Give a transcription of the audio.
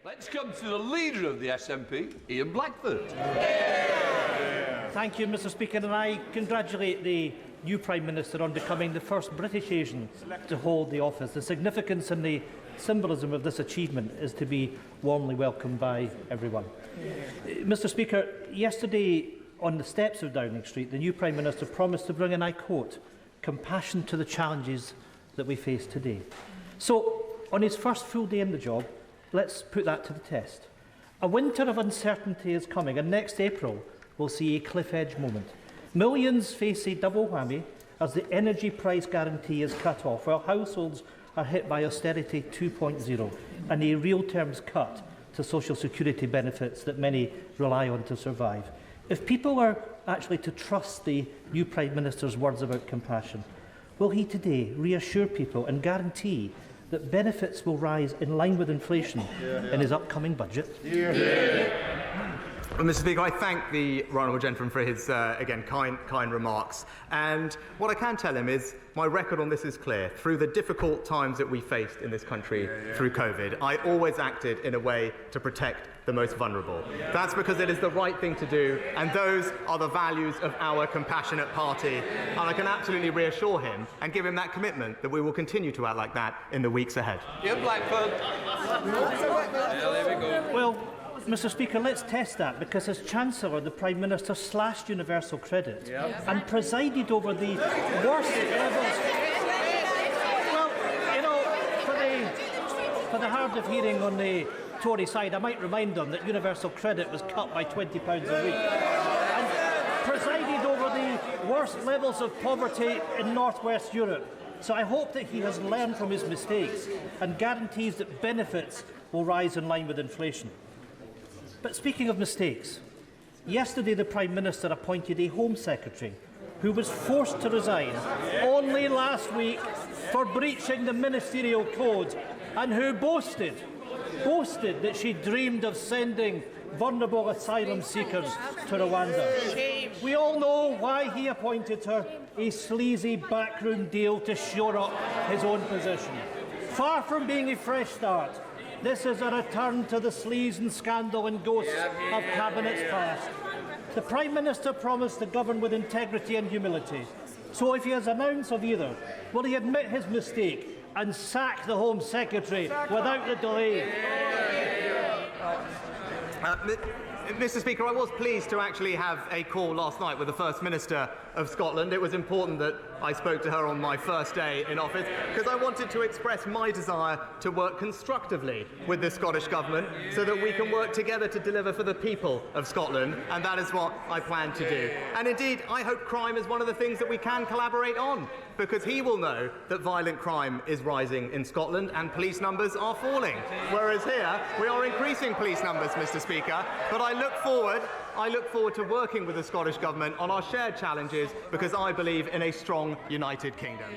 Let's come to the leader of the SNP, Ian Blackford. Thank you, Mr Speaker, and I congratulate the new Prime Minister on becoming the first British Asian to hold the office. The significance and the symbolism of this achievement is to be warmly welcomed by everyone. Mr Speaker, yesterday on the steps of Downing Street, the new Prime Minister promised to bring, and I quote, compassion to the challenges that we face today. So, on his first full day in the job, let's put that to the test. A winter of uncertainty is coming, and next April we'll see a cliff-edge moment. Millions face a double whammy as the energy price guarantee is cut off, while households are hit by austerity 2.0 and a real terms cut to social security benefits that many rely on to survive. If people are actually to trust the new Prime Minister's words about compassion, will he today reassure people and guarantee that benefits will rise in line with inflation in his upcoming budget? Well, Mr Speaker, I thank the Right Honourable Gentleman for his, again, kind remarks. And what I can tell him is my record on this is clear. Through the difficult times that we faced in this country through COVID, I always acted in a way to protect the most vulnerable. That's because it is the right thing to do, and those are the values of our compassionate party. And I can absolutely reassure him and give him that commitment that we will continue to act like that in the weeks ahead. Ian Blackford. Well, Mr Speaker, let's test that, because as Chancellor, the Prime Minister slashed universal credit and presided over the worst levels. Well, you know, for the hard of hearing on the Tory side, I might remind them that universal credit was cut by £20 a week and presided over the worst levels of poverty in North West Europe. So I hope that he has learned from his mistakes and guarantees that benefits will rise in line with inflation. But speaking of mistakes, yesterday the Prime Minister appointed a Home Secretary who was forced to resign only last week for breaching the ministerial code, and who boasted that she dreamed of sending vulnerable asylum seekers to Rwanda. We all know why he appointed her, a sleazy backroom deal to shore up his own position. Far from being a fresh start, this is a return to the sleaze and scandal and ghosts of cabinets past. The Prime Minister promised to govern with integrity and humility. So if he has an ounce of either, will he admit his mistake and sack the Home Secretary without the delay? Mr Speaker, I was pleased to actually have a call last night with the First Minister of Scotland. It was important that I spoke to her on my first day in office, because I wanted to express my desire to work constructively with the Scottish Government so that we can work together to deliver for the people of Scotland, and that is what I plan to do. And indeed, I hope crime is one of the things that we can collaborate on, because he will know that violent crime is rising in Scotland and police numbers are falling. Whereas here, we are increasing police numbers, Mr Speaker. But I look forward to working with the Scottish Government on our shared challenges, because I believe in a strong, united kingdom.